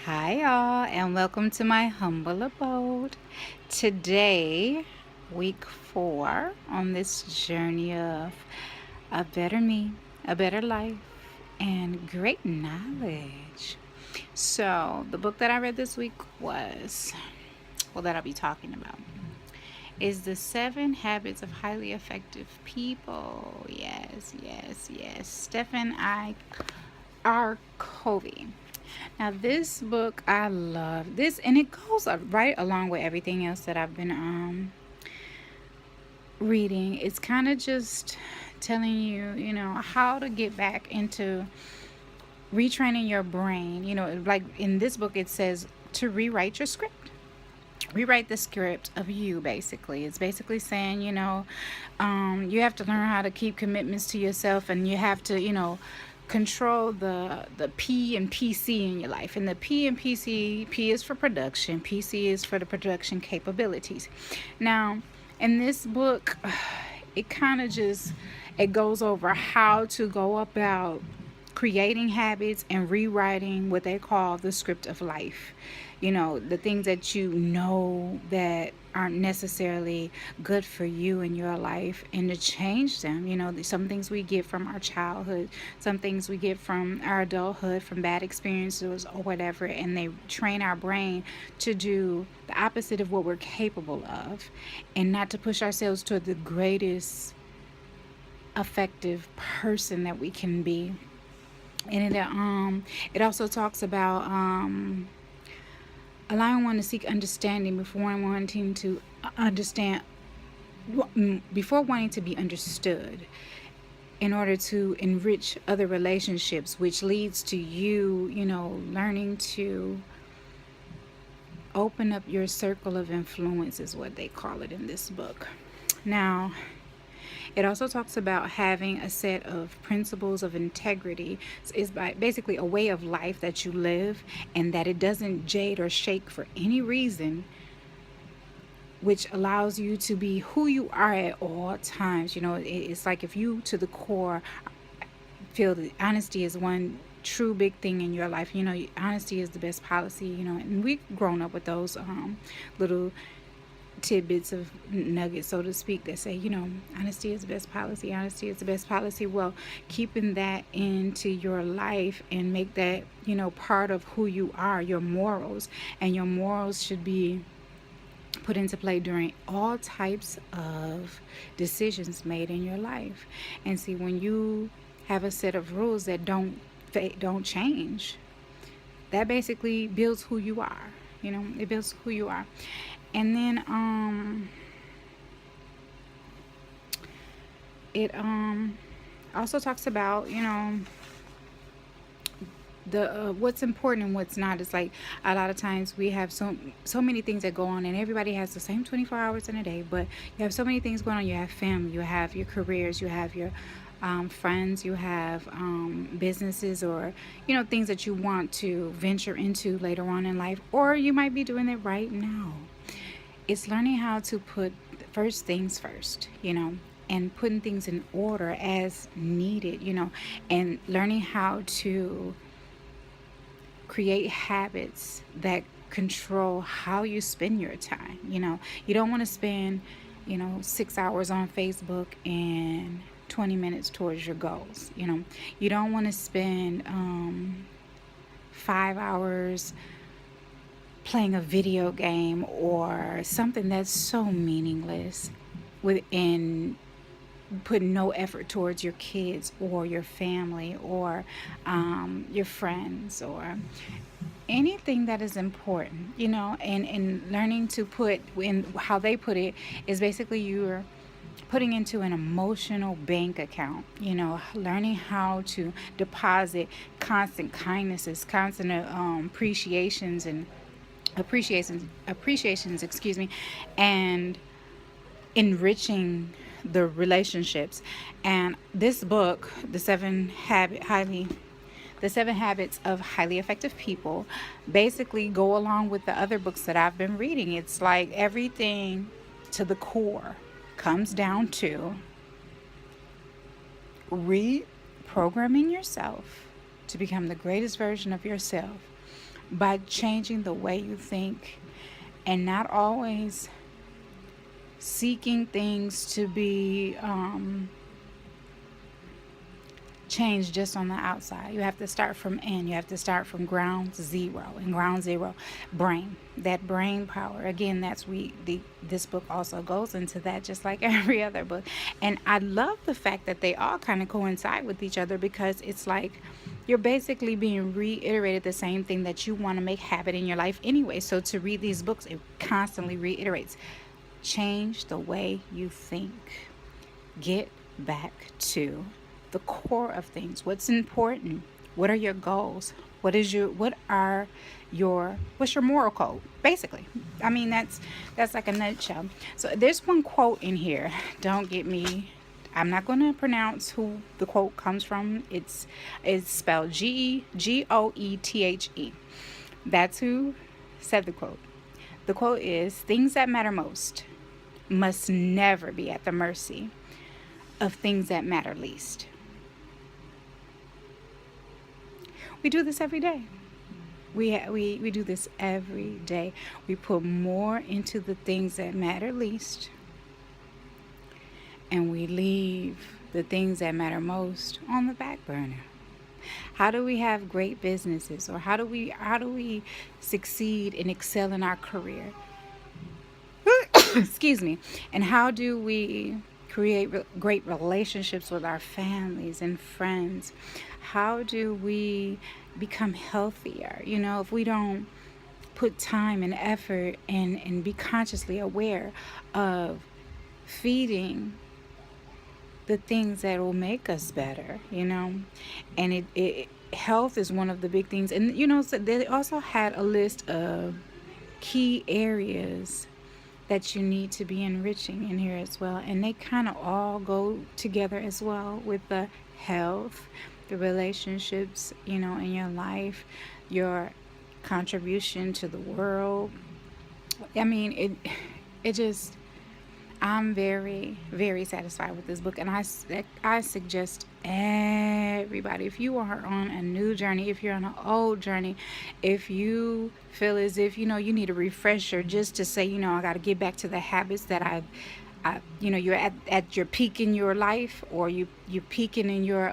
Hi, y'all, and welcome to my humble abode. Today, week 4 on this journey of a better me, a better life, and great knowledge. So, the book that I read this week that I'll be talking about, is The 7 Habits of Highly Effective People. Yes. Stephen I. R. Covey. Now, this book, I love this, and it goes right along with everything else that I've been reading. It's kind of just telling you, how to get back into retraining your brain. Like in this book, it says to rewrite your script. Rewrite the script of you, basically. It's basically saying, you have to learn how to keep commitments to yourself, and you have to, control the P and PC in your life. And the P and PC, P is for production, PC is for the production capabilities. Now, in this book, it kind of just it goes over how to go about creating habits and rewriting what they call the script of life. The things that that aren't necessarily good for you in your life, and to change them. Some things we get from our childhood, some things we get from our adulthood, from bad experiences or whatever, and they train our brain to do the opposite of what we're capable of, and not to push ourselves toward the greatest effective person that we can be. And it also talks about allowing one to seek understanding before wanting to be understood, in order to enrich other relationships, which leads to you, learning to open up your circle of influence, is what they call it in this book. Now, it also talks about having a set of principles of integrity. It's basically a way of life that you live, and that it doesn't jade or shake for any reason, which allows you to be who you are at all times. It's like if you to the core feel that honesty is one true big thing in your life. Honesty is the best policy. And we've grown up with those little tidbits of nuggets, so to speak, that say, honesty is the best policy. Honesty is the best policy. Well, keeping that into your life and make that, part of who you are, your morals, and your morals should be put into play during all types of decisions made in your life. And see, when you have a set of rules that don't change, that basically builds who you are. It builds who you are. And then it also talks about, the what's important and what's not. It's like a lot of times we have so many things that go on, and everybody has the same 24 hours in a day, but you have so many things going on. You have family, you have your careers, you have your friends, you have businesses, or things that you want to venture into later on in life, or you might be doing it right now. It's learning how to put first things first, and putting things in order as needed, and learning how to create habits that control how you spend your time. You don't want to spend, 6 hours on Facebook and 20 minutes towards your goals. You don't want to spend 5 hours playing a video game or something that's so meaningless within putting no effort towards your kids or your family or your friends or anything that is important, and learning to put in how they put it is basically you're putting into an emotional bank account, learning how to deposit constant kindnesses, constant appreciations and appreciations, excuse me, and enriching the relationships. And this book, the 7 habits of highly effective people, basically go along with the other books that I've been reading. It's like everything to the core comes down to reprogramming yourself to become the greatest version of yourself by changing the way you think and not always seeking things to be change just on the outside. You have to start from in. You have to start from ground zero. And ground zero, brain. That brain power. Again, this book also goes into that, just like every other book. And I love the fact that they all kind of coincide with each other, because it's like you're basically being reiterated the same thing that you want to make habit in your life anyway. So to read these books, it constantly reiterates. Change the way you think. Get back to the core of things. What's important? What are your goals? What's your moral code? Basically. I mean, that's like a nutshell. So there's one quote in here. Don't get me, I'm not going to pronounce who the quote comes from. It's spelled Goethe. That's who said the quote. The quote is, things that matter most must never be at the mercy of things that matter least. We do this every day. We do this every day. We put more into the things that matter least, and we leave the things that matter most on the back burner. How do we have great businesses, or how do we succeed and excel in our career? Excuse me. And how do we create great relationships with our families and friends? How do we become healthier? If we don't put time and effort and be consciously aware of feeding the things that will make us better, and it health is one of the big things. And so they also had a list of key areas that you need to be enriching in here as well, and they kind of all go together as well, with the health, the relationships, in your life, your contribution to the world. I mean, it just, I'm very, very satisfied with this book, and I suggest everybody, if you are on a new journey, if you're on an old journey, if you feel as if you need a refresher, just to say, I got to get back to the habits that you're at your peak in your life, or you're peaking in your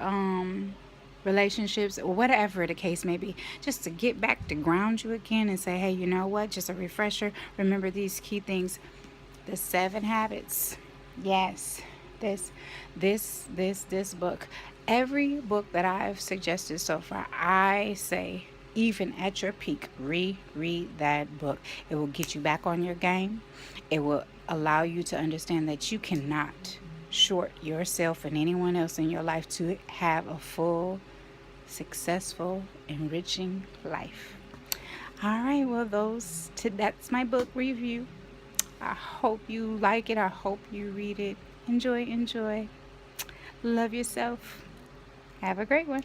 relationships, or whatever the case may be, just to get back to ground you again and say, hey, you know what, just a refresher. Remember these key things. The 7 habits. Yes. This book. Every book that I've suggested so far, I say, even at your peak, reread that book. It will get you back on your game. It will allow you to understand that you cannot short yourself and anyone else in your life to have a full, successful, enriching life. All right, well, that's my book review. I hope you like it. I hope you read it. Enjoy. Love yourself. Have a great one.